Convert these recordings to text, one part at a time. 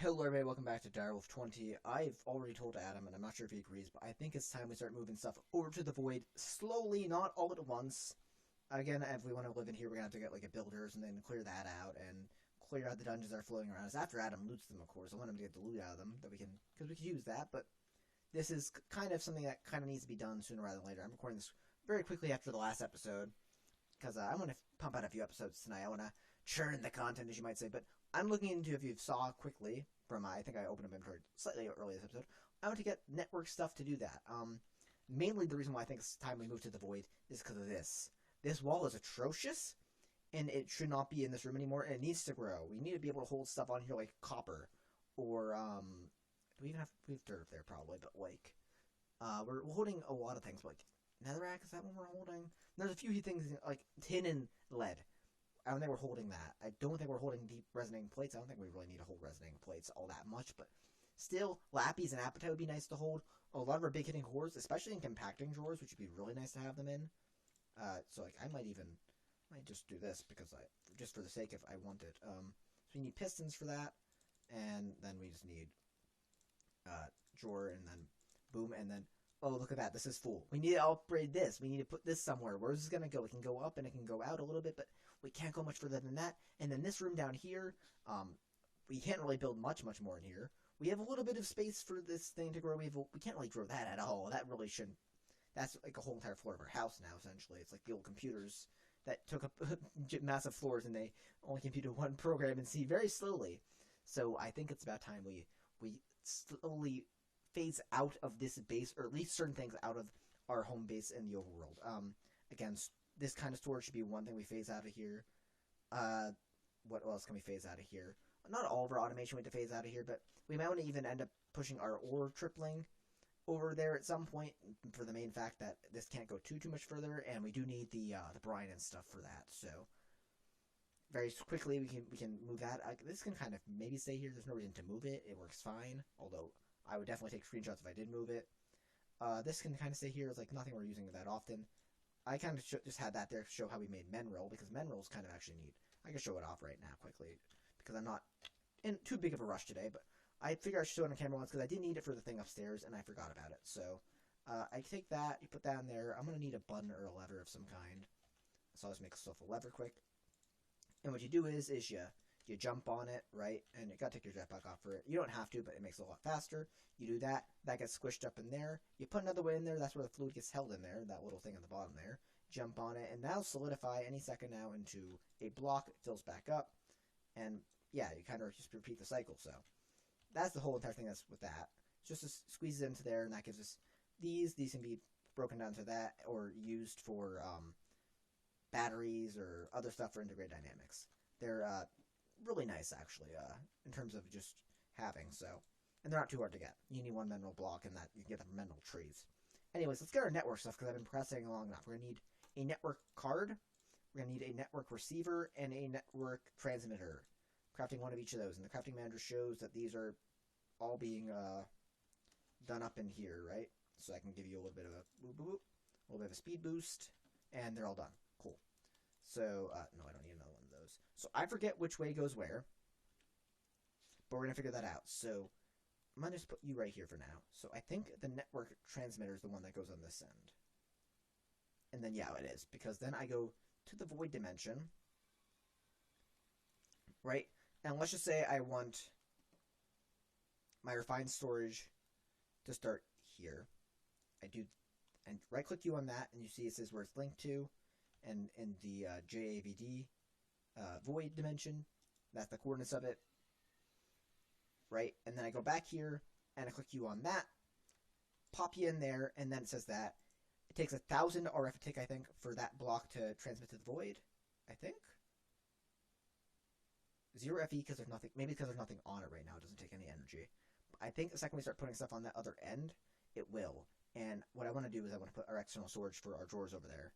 Hello everybody, welcome back to Direwolf20. I've already told Adam, and I'm not sure if he agrees, but I think it's time we start moving stuff over to the Void slowly, not all at once. Again, if we want to live in here, we're going to have to get like a builders and then clear that out and clear out the dungeons that are floating around us. After Adam loots them, of course. I want him to get the loot out of them, because we can use that, but this is kind of something that kind of needs to be done sooner rather than later. I'm recording this very quickly after the last episode, because I want to pump out a few episodes tonight. I want to churn the content, as you might say, but I'm looking into, if you saw quickly from I think I opened up inventory slightly early this episode, I want to get network stuff to do that. Mainly the reason why I think it's time we move to the Void is because of this. This wall is atrocious, and it should not be in this room anymore, and it needs to grow. We need to be able to hold stuff on here like copper, or, do we even have, we have dirt up there probably, but like, we're holding a lot of things, like, netherrack, is that what we're holding? There's a few things, like tin and lead. I don't think we're holding that. I don't think we're holding deep resonating plates. I don't think we really need to hold resonating plates all that much, but still, lappies and apatite would be nice to hold. A lot of our big hitting cores, especially in compacting drawers, which would be really nice to have them in. So like I might just do this because just for the sake of I want it. So we need pistons for that, and then we just need drawer, and then boom, and then oh, look at that, this is full. We need to upgrade this. We need to put this somewhere. Where's this going to go? It can go up and it can go out a little bit, but we can't go much further than that. And then this room down here, we can't really build much more in here. We have a little bit of space for this thing to grow. We can't really grow that at all. That really shouldn't. That's like a whole entire floor of our house now, essentially. It's like the old computers that took up massive floors and they only computed one program and see very slowly. So I think it's about time we slowly phase out of this base, or at least certain things out of our home base in the overworld. Again, this kind of storage should be one thing we phase out of here. What else can we phase out of here? Not all of our automation we have to phase out of here, but we might want to even end up pushing our ore tripling over there at some point, for the main fact that this can't go too much further, and we do need the brine and stuff for that. So very quickly we can move that. This can kind of maybe stay here. There's no reason to move it. It works fine, although I would definitely take screenshots if I did move it. This can kind of stay here. It's like nothing we're using that often. I kind of just had that there to show how we made Menroll, because Menroll's kind of actually neat. I can show it off right now quickly, because I'm not in too big of a rush today, but I figured I should show it on camera once, because I did need it for the thing upstairs, and I forgot about it. So, I take that, you put that in there. I'm going to need a button or a lever of some kind. So I'll just make myself a lever quick. And what you do is you jump on it, right? And you gotta take your jetpack off for it. You don't have to, but it makes it a lot faster. You do that, that gets squished up in there. You put another one in there, that's where the fluid gets held in there, that little thing at the bottom there. Jump on it, and that'll solidify any second now into a block. It fills back up, and yeah, you kind of just repeat the cycle. So that's the whole entire thing that's with that. Just squeeze it into there, and that gives us these. These can be broken down to that, or used for batteries or other stuff for integrated dynamics. They're really nice, actually, in terms of just having, so. And they're not too hard to get. You need one mineral block, and that you can get them from mineral trees. Anyways, let's get our network stuff, because I've been processing long enough. We're going to need a network card, we're going to need a network receiver, and a network transmitter. Crafting one of each of those, and the crafting manager shows that these are all being done up in here, right? So I can give you a little bit of a boop, boop, boop, a little bit of a speed boost, and they're all done. Cool. So, no, I don't need another one of those. So I forget which way goes where, but we're going to figure that out. So I'm going to just put you right here for now. So I think the network transmitter is the one that goes on this end. And then, yeah, it is, because then I go to the void dimension, right? And let's just say I want my refined storage to start here. I do, and right-click you on that, and you see it says where it's linked to. And in the JAVD void dimension, that's the coordinates of it, right? And then I go back here, and I click you on that, pop you in there, and then it says that it takes 1,000 RF tick, I think, for that block to transmit to the void, I think. 0 FE because there's nothing, maybe because there's nothing on it right now, it doesn't take any energy. But I think the second we start putting stuff on that other end, it will. And what I want to do is I want to put our external storage for our drawers over there.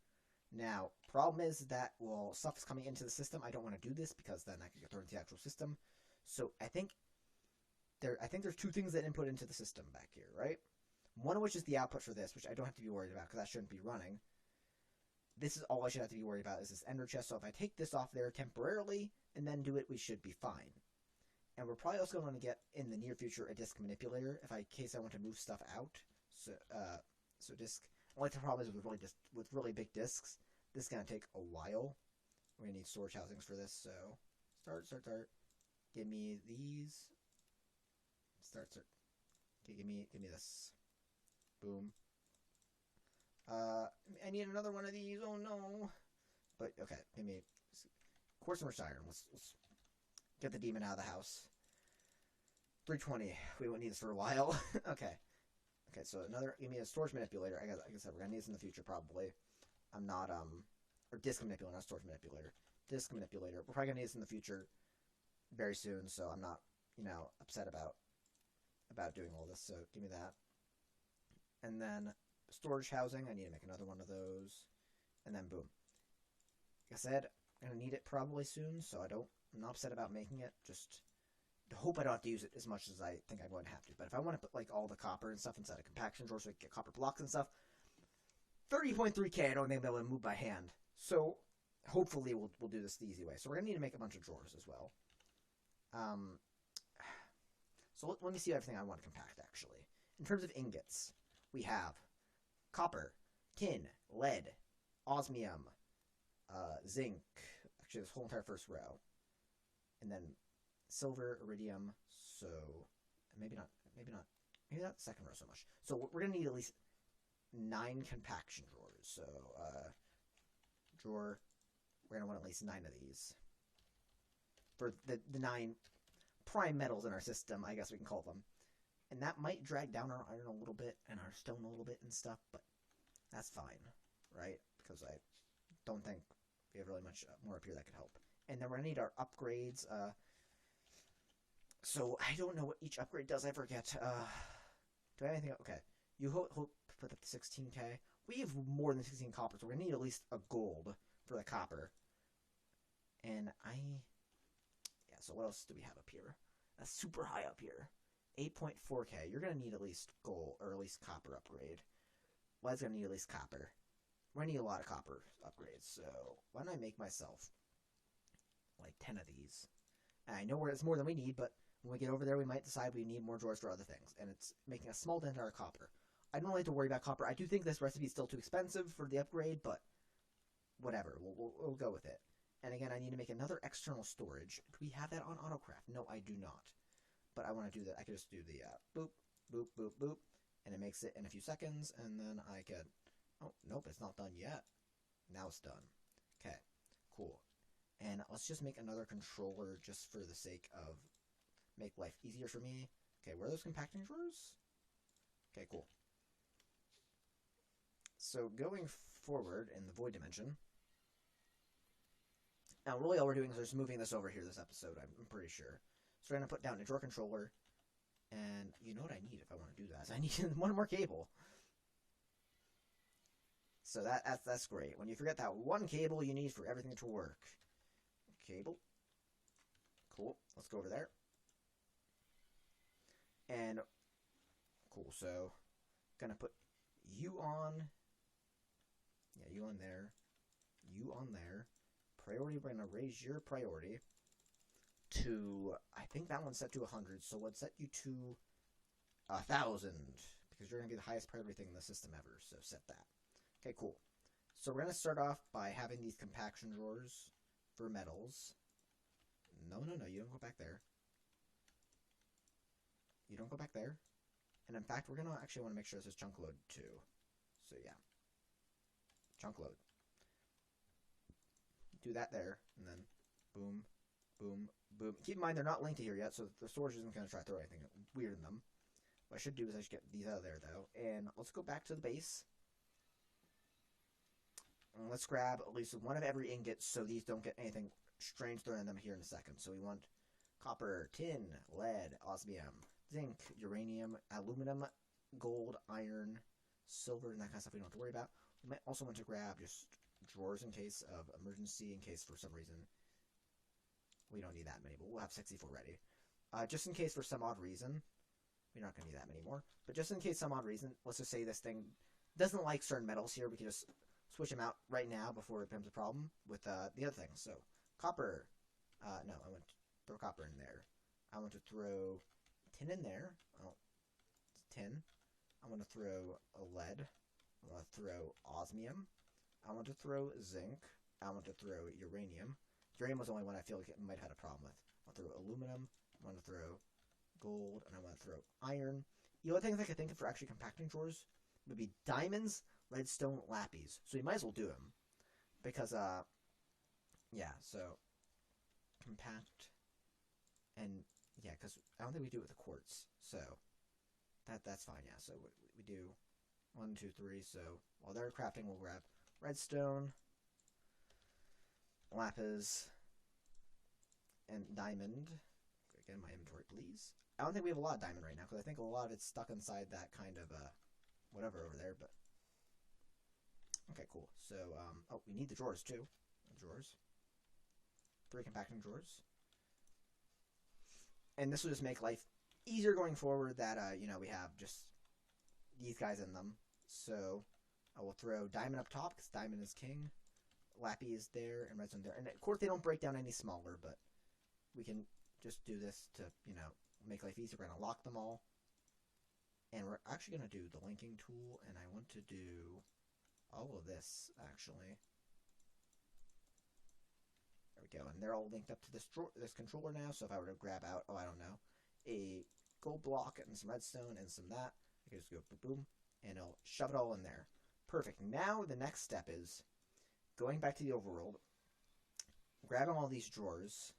Now, problem is that, well, stuff is coming into the system. I don't want to do this, because then I could get thrown into the actual system. So I think there's two things that input into the system back here, right? One of which is the output for this, which I don't have to be worried about, because that shouldn't be running. This is all I should have to be worried about, is this ender chest. So if I take this off there temporarily and then do it, we should be fine. And we're probably also going to get, in the near future, a disk manipulator, in case I want to move stuff out. So disk... Like the problem is with really big disks, this is going to take a while. We're going to need storage housings for this, so... Start. Give me these. Start. Okay, give me this. Boom. I need another one of these. Oh no. But okay, give me quartz and iron. Let's get the demon out of the house. 320. We won't need this for a while. Okay. Okay, so give me a storage manipulator. Like I said, we're gonna need this in the future probably. I'm not or disk manipulator, not storage manipulator. Disk manipulator. We're probably gonna need this in the future very soon, so I'm not, upset about doing all this. So give me that. And then storage housing, I need to make another one of those. And then boom. Like I said, I'm gonna need it probably soon, so I'm not upset about making it. Just hope I don't have to use it as much as I think I'm going to have to. But if I want to put like all the copper and stuff inside a compaction drawer so I can get copper blocks and stuff, 30.3K I don't think I'll be able to move by hand. So hopefully we'll do this the easy way. So we're gonna need to make a bunch of drawers as well. So let me see everything I want to compact actually. In terms of ingots, we have copper, tin, lead, osmium, zinc. Actually, this whole entire first row, and then silver, iridium. So maybe not the second row so much. So we're gonna need at least 9 compaction drawers. So drawer, we're gonna want at least 9 of these for the 9 prime metals in our system, I guess we can call them. And that might drag down our iron a little bit and our stone a little bit and stuff, but that's fine, right? Because I don't think we have really much more up here that could help. And then we're gonna need our upgrades. So I don't know what each upgrade does. I forget. Do I have anything? Okay, you hope put up to 16K. We have more than 16 copper, so we're gonna need at least a gold for the copper. And yeah. So what else do we have up here? That's super high up here. 8.4K. You're gonna need at least gold or at least copper upgrade. Lead's gonna need at least copper. We're gonna need a lot of copper upgrades. So why don't I make myself like 10 of these? And I know it's more than we need, but when we get over there, we might decide we need more drawers for other things. And it's making a small dent in our copper. I don't really have to worry about copper. I do think this recipe is still too expensive for the upgrade, but whatever. We'll go with it. And again, I need to make another external storage. Do we have that on AutoCraft? No, I do not. But I want to do that. I could just do the boop, boop, boop, boop, and it makes it in a few seconds, and then I could... Oh, nope, it's not done yet. Now it's done. Okay, cool. And let's just make another controller just for the sake of make life easier for me. Okay, where are those compacting drawers? Okay, cool. So going forward in the void dimension... Now, really all we're doing is just moving this over here this episode, I'm pretty sure. So we're going to put down a drawer controller, and you know what I need if I want to do that? I need one more cable. So that's great. When you forget that one cable you need for everything to work. Cable. Cool. Let's go over there. And, cool, so, gonna put you on. Yeah, you on there. You on there. Priority, we're going to raise your priority to, I think that one's set to 100, so let's set you to 1,000, because you're going to be the highest priority thing in the system ever, so set that. Okay, cool. So we're going to start off by having these compaction drawers for metals. No, you don't go back there. You don't go back there. And in fact, we're going to actually want to make sure this is chunk load too. So yeah. Chunk load. Do that there, and then boom, boom, boom. Keep in mind they're not linked to here yet, so the storage isn't going to try to throw anything weird in them. What I should do is I should get these out of there, though. And let's go back to the base. And let's grab at least one of every ingot so these don't get anything strange thrown in them here in a second. So we want copper, tin, lead, osmium, zinc, uranium, aluminum, gold, iron, silver, and that kind of stuff we don't have to worry about. We might also want to grab just drawers in case of emergency, in case for some reason we don't need that many, but we'll have 64 ready. Just in case for some odd reason, we're not going to need that many more, but just in case some odd reason, let's just say this thing doesn't like certain metals here, we can just switch them out right now before it becomes a problem with the other things. So copper, no, I want to throw copper in there. I want to throw tin in there. Oh, tin. I want to throw a lead. I want to throw osmium. I want to throw zinc. I want to throw uranium. Uranium was the only one I feel like it might have had a problem with. I want to throw aluminum. I want to throw gold, and I want to throw iron. The other things I could think of for actually compacting drawers would be diamonds, redstone, lapis. So you might as well do them. Because, yeah, so compact, and yeah, because I don't think we do it with the quartz. So that's fine, yeah. So we do 1, 2, 3. So while they're crafting, we'll grab redstone, lapis, and diamond. Again, my inventory, please. I don't think we have a lot of diamond right now, because I think a lot of it's stuck inside that kind of, whatever over there, but... Okay, cool. So, oh, we need the drawers, too. Drawers. 3 compacting drawers. And this will just make life easier going forward that, you know, we have just these guys in them. So, I will throw diamond up top, because diamond is king. Lappy is there, and redstone there. And of course, they don't break down any smaller, but we can just do this to, you know, make life easier. We're going to lock them all. And we're actually going to do the linking tool, and I want to do all of this, actually. There we go, and they're all linked up to this controller now, so if I were to grab out, oh, I don't know, a gold block and some redstone and some that, I can just go boom, boom, and it'll shove it all in there. Perfect. Now the next step is going back to the overworld, grabbing all these drawers,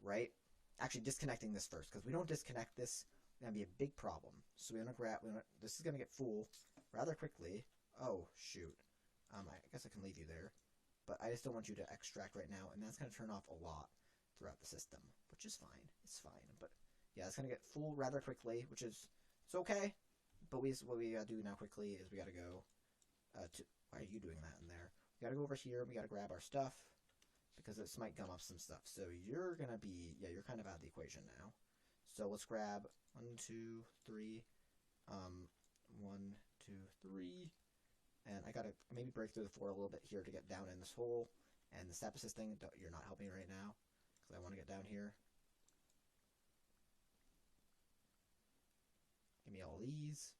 right? Actually, disconnecting this first, because we don't disconnect this, it's going to be a big problem. So we want to grab, this is going to get full rather quickly. Oh, shoot. I guess I can leave you there. But I just don't want you to extract right now, and that's going to turn off a lot throughout the system, which is fine. It's fine. But yeah, it's going to get full rather quickly, which is, it's okay. But what we got to do now quickly is we got to go to, why are you doing that in there? We got to go over here, we got to grab our stuff, because this might gum up some stuff. So you're going to be, yeah, you're kind of out of the equation now. So let's grab 1, 2, 3, 1, 2, 3. And I gotta maybe break through the floor a little bit here to get down in this hole. And the step assisting, you're not helping right now, because I want to get down here. Give me all these.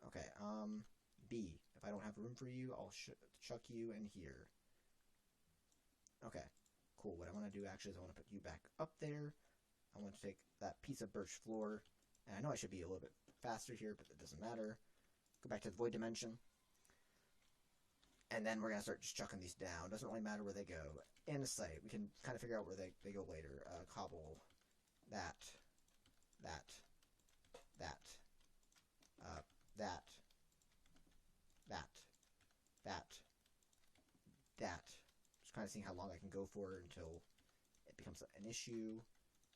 Okay, B. If I don't have room for you, I'll chuck you in here. Okay, cool. What I want to do actually is I want to put you back up there. I want to take that piece of birch floor. And I know I should be a little bit faster here, but it doesn't matter. Go back to the void dimension. And then we're going to start just chucking these down. Doesn't really matter where they go. And a site. We can kind of figure out where they go later. Cobble. That. That. That. That. That. That. That. Just kind of seeing how long I can go for until it becomes an issue.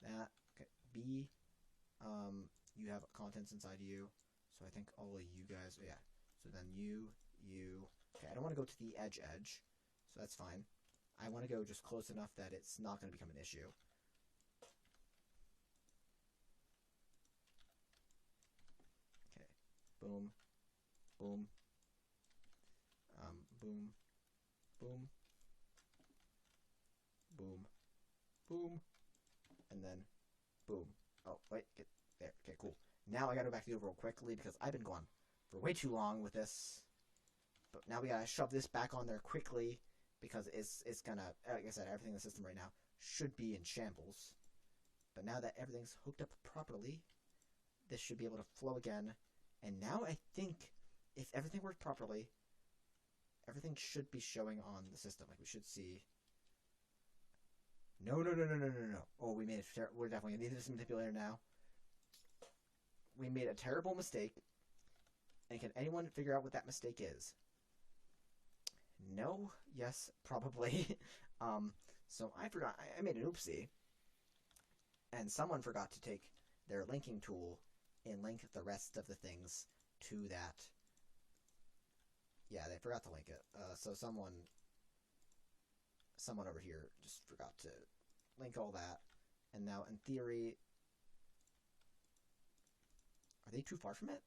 That. Okay. B. You have contents inside you, so I think all of you guys, yeah. So then you, okay, I don't want to go to the edge, so that's fine. I want to go just close enough that it's not going to become an issue. Okay, boom, boom, boom, boom, boom, boom, and then boom. Oh, wait, get there. Okay, cool. Now I gotta go back to the overworld quickly because I've been gone for way too long with this. But now we gotta shove this back on there quickly because it's gonna, like I said, everything in the system right now should be in shambles. But now that everything's hooked up properly, this should be able to flow again. And now I think if everything worked properly, everything should be showing on the system. Like we should see. No. Oh, we made it. We're definitely gonna need this manipulator now. We made a terrible mistake. And can anyone figure out what that mistake is? No? Yes, probably. So I forgot. I made an oopsie. And someone forgot to take their linking tool and link the rest of the things to that. Yeah, they forgot to link it. So someone over here just forgot to link all that. And now, in theory, are they too far from it?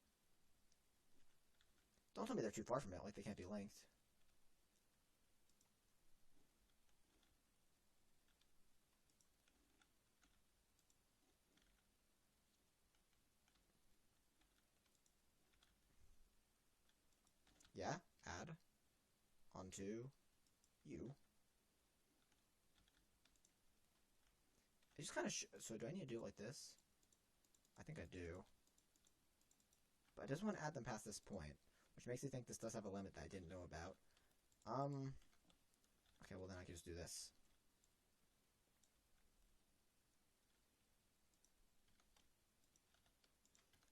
Don't tell me they're too far from it, like they can't be linked. onto you. It just kind of... so do I need to do it like this? I think I do. But I just want to add them past this point, which makes me think this does have a limit that I didn't know about. Okay, well then I can just do this.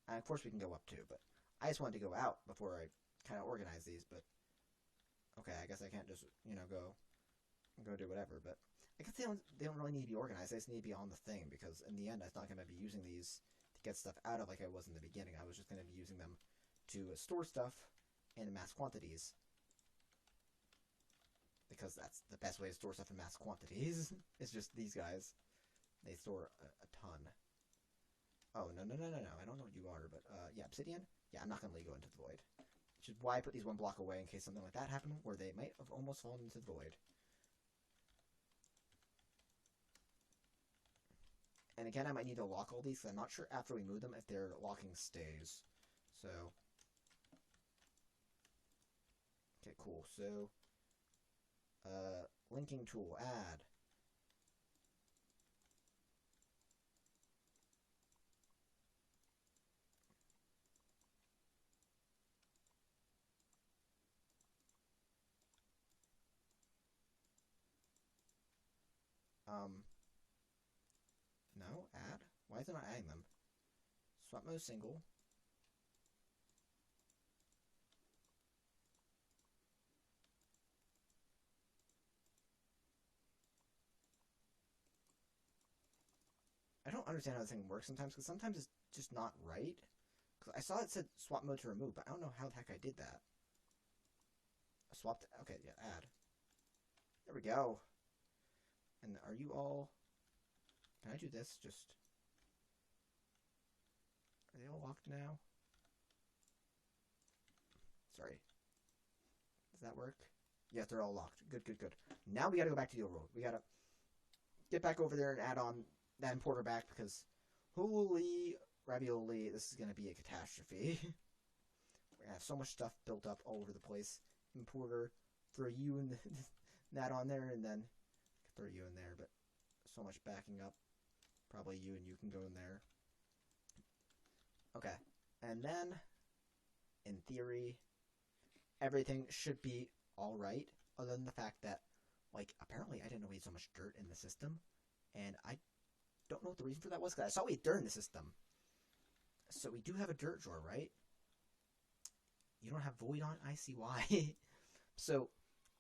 And of course we can go up too, but I just wanted to go out before I kind of organize these, but... Okay, I guess I can't just, you know, go do whatever, but... I guess they don't really need to be organized, they just need to be on the thing, because in the end I'm not going to be using these to get stuff out of like I was in the beginning. I was just going to be using them to store stuff in mass quantities. Because that's the best way to store stuff in mass quantities. It's just these guys. They store a ton. Oh, no. I don't know what you are, but, yeah, obsidian? Yeah, I'm not going to let you go into the void. Which is why I put these one block away in case something like that happened, where they might have almost fallen into the void. And again, I might need to lock all these, because I'm not sure after we move them if their locking stays. So... Okay, cool. So... linking tool, add. No, add? Why is it not adding them? Swap mode single. I don't understand how this thing works sometimes, because sometimes it's just not right. Because I saw it said swap mode to remove, but I don't know how the heck I did that. I swapped... Okay, yeah, add. There we go. And are you all... Can I do this? Just... Are they all locked now? Sorry. Does that work? Yes, they're all locked. Good. Now we gotta go back to the old road. We gotta get back over there and add on that importer back, because holy ravioli, this is gonna be a catastrophe. We're gonna have so much stuff built up all over the place. Importer, throw you and that on there, and then throw you in there, but so much backing up. Probably you and you can go in there. Okay, and then, in theory, everything should be alright, other than the fact that, like, apparently I didn't know we had so much dirt in the system, and I don't know what the reason for that was, because I saw we had dirt in the system. So we do have a dirt drawer, right? You don't have void on? I see why. So,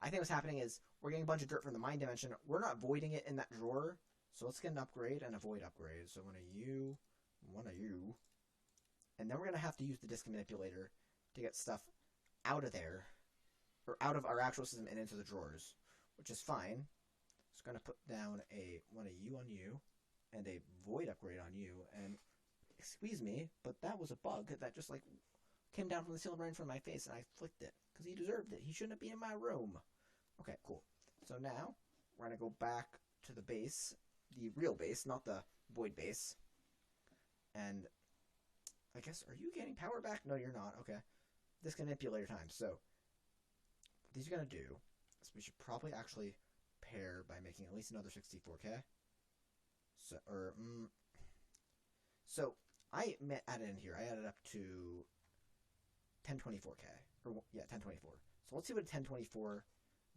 I think what's happening is, we're getting a bunch of dirt from the mine dimension, we're not voiding it in that drawer, so let's get an upgrade and a void upgrade. So one of you, and then we're going to have to use the disk manipulator to get stuff out of there, or out of our actual system and into the drawers, which is fine. Just going to put down one of you on you, and a void upgrade on you, and excuse me, but that was a bug that just, like, came down from the ceiling right in front of my face, and I flicked it, because he deserved it. He shouldn't be in my room. Okay, cool. So now, we're going to go back to the base, the real base, not the void base, and I guess, are you getting power back? No, you're not. Okay. Disk manipulator time. So, what these are going to do is we should probably actually pair by making at least another 64K. So, so I added in here. I added up to 1024K. Or, yeah, 1024. So let's see what a 1024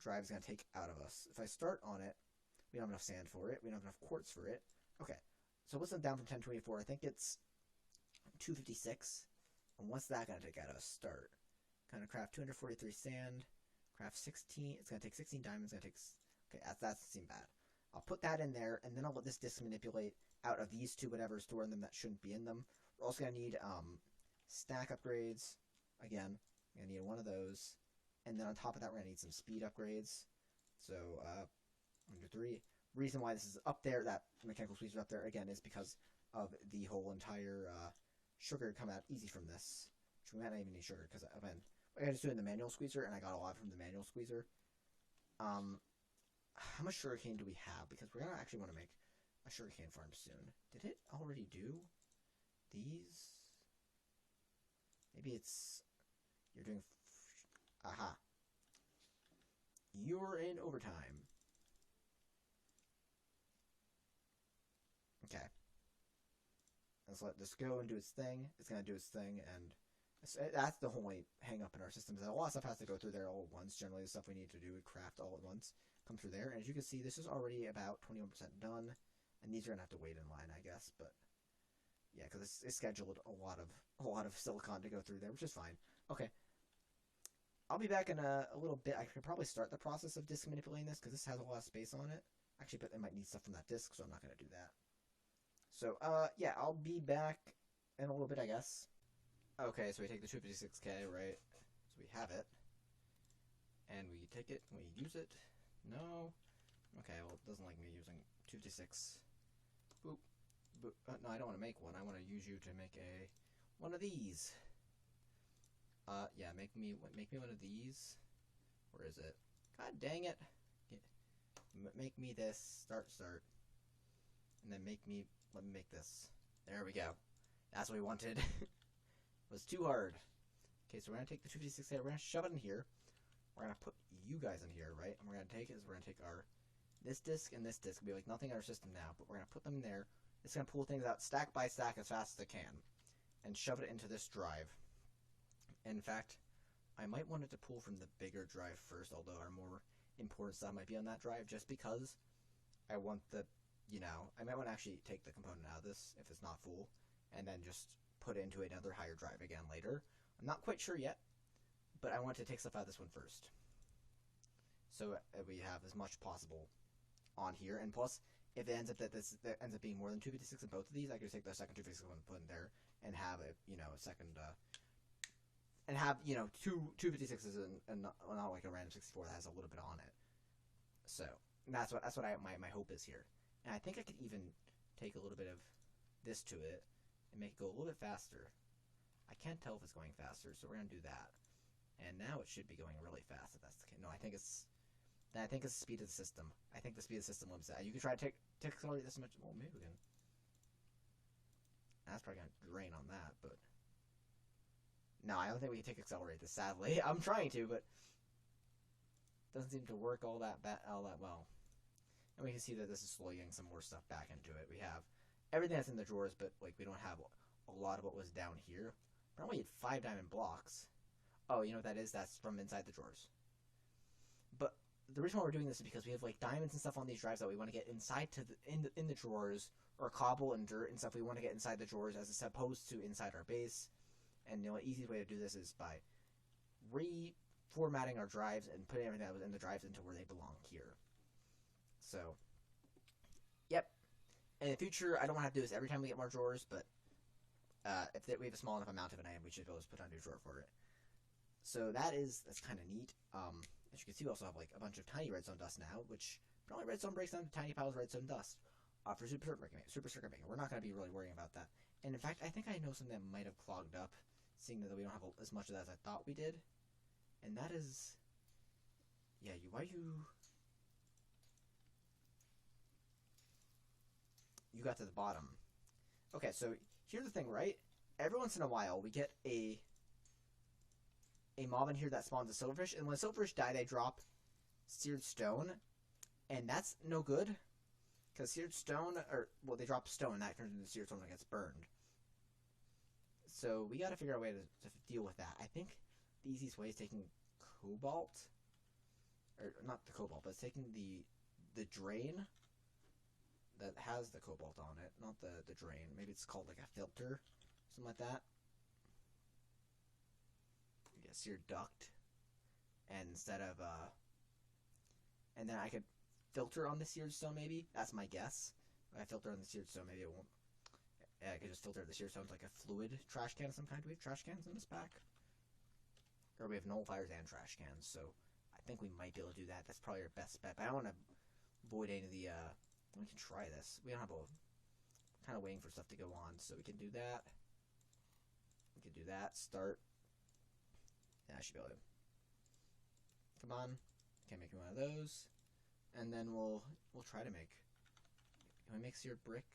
drive is going to take out of us. If I start on it, we don't have enough sand for it. We don't have enough quartz for it. Okay. So what's it down from 1024? I think it's 256. And what's that going to take out of us? Start. Kind of craft 243 sand. Craft 16. It's going to take 16 diamonds. It's going to take... Okay, that doesn't seem bad. I'll put that in there, and then I'll let this disk manipulate out of these two whatever, storing them that shouldn't be in them. We're also going to need stack upgrades. Again, I'm going to need one of those. And then on top of that, we're going to need some speed upgrades. So, 1, 2, 3. Reason why this is up there, that mechanical squeezer up there, again, is because of the whole entire sugar come out easy from this. Which we might not even need sugar, because I just do it in the manual squeezer, and I got a lot from the manual squeezer. How much sugarcane do we have? Because we're going to actually want to make a sugarcane farm soon. Did it already do these? Maybe it's... You're doing... Aha. You're in overtime. Okay. Let's let this go and do its thing. It's going to do its thing, and that's the whole hang up in our system, is that a lot of stuff has to go through there all at once. Generally, the stuff we need to do, we craft all at once, come through there. And as you can see, this is already about 21% done, and these are going to have to wait in line, I guess, but yeah, because it's scheduled a lot of silicon to go through there, which is fine. Okay. I'll be back in a little bit. I could probably start the process of disk manipulating this, because this has a lot of space on it. Actually, but it might need stuff from that disk, so I'm not going to do that. So, yeah, I'll be back in a little bit, I guess. Okay, so we take the 256K, right? So we have it. And we take it, we use it. No. Okay, well, it doesn't like me using 256. Boop. Boop. No, I don't want to make one. I want to use you to make one of these. Yeah, make me one of these. Where is it? God dang it! Make me this. Start. And then let me make this. There we go. That's what we wanted. It was too hard. Okay, so we're gonna take the 256 there. We're gonna shove it in here. We're gonna put you guys in here, right? And we're gonna take this disc and this disc. It'll be like nothing in our system now, but we're gonna put them in there. It's gonna pull things out stack by stack as fast as it can, and shove it into this drive. In fact, I might want it to pull from the bigger drive first, although our more important stuff might be on that drive, just because I want I might want to actually take the component out of this if it's not full, and then just put it into another higher drive again later. I'm not quite sure yet, but I want to take stuff out of this one first, so we have as much possible on here. And plus, if it ends up that ends up being more than 256 in both of these, I could take the second 256 one and put in there, and have a a second. And have, two 256s and not like a random 64 that has a little bit on it. So that's what my hope is here. And I think I could even take a little bit of this to it and make it go a little bit faster. I can't tell if it's going faster, so we're gonna do that. And now it should be going really fast if that's the case. No, I think it's the speed of the system. I think the speed of the system limits that. You could try to take accelerate this much. Well, maybe we can. That's probably gonna drain on that, but. No, I don't think we can take accelerate this, sadly. I'm trying to, but it doesn't seem to work all that well. And we can see that this is slowly getting some more stuff back into it. We have everything that's in the drawers, but we don't have a lot of what was down here. But I only had 5 diamond blocks. Oh, you know what that is? That's from inside the drawers. But the reason why we're doing this is because we have diamonds and stuff on these drives that we want to get inside in the drawers, or cobble and dirt and stuff we want to get inside the drawers as opposed to inside our base. And the easiest way to do this is by reformatting our drives and putting everything that was in the drives into where they belong here. So, yep. In the future, I don't want to have to do this every time we get more drawers, but if we have a small enough amount of an item, we should be able to put on a new drawer for it. So that's kind of neat. As you can see, we also have a bunch of tiny redstone dust now, which probably redstone breaks down to tiny piles of redstone dust for super circuit making. We're not going to be really worrying about that. And in fact, I think I know something that might have clogged up, seeing that we don't have as much of that as I thought we did. And that is... Yeah, you got to the bottom. Okay, so here's the thing, right? Every once in a while, we get a mob in here that spawns a silverfish, and when a silverfish die, they drop seared stone, and that's no good, because seared stone, they drop stone, and that turns into seared stone and gets burned. So we got to figure out a way to deal with that. I think the easiest way is taking cobalt, or not the cobalt, but it's taking the drain that has the cobalt on it, not the drain. Maybe it's called a filter, something like that. Yeah, seared duct, and instead of and then I could filter on the seared stone. Maybe that's my guess. If I filter on the seared stone, maybe it won't. I could just filter the seared stone like a fluid trash can of some kind. Do we have trash cans in this pack? Or we have nullifiers and trash cans, so I think we might be able to do that. That's probably our best bet. But I don't want to void any of the, we can try this. We don't have kind of waiting for stuff to go on, so we can do that. We can do that. Start. Yeah, I should be able to. Come on. Can't make one of those. And then we'll try to make. Can we make seared brick?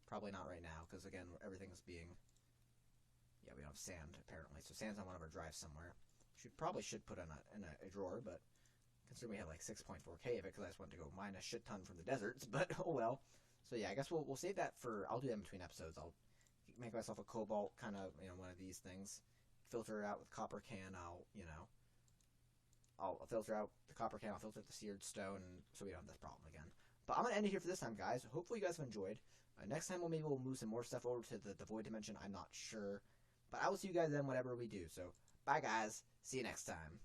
Probably not right now, because again, everything's being. Yeah, we don't have sand apparently, so sand's on one of our drives somewhere. Probably should put in a drawer, but considering we had like 6.4k of it, because I just wanted to go mine a shit ton from the deserts, but oh well. So yeah, I guess we'll save that for, I'll do that in between episodes. I'll make myself a cobalt, kind of, one of these things, filter it out with copper can, I'll filter out the copper can, I'll filter out the seared stone, so we don't have this problem again. But I'm going to end it here for this time, guys. Hopefully you guys have enjoyed. Next time, we'll move some more stuff over to the Void Dimension. I'm not sure. But I will see you guys then, whatever we do. So, bye, guys. See you next time.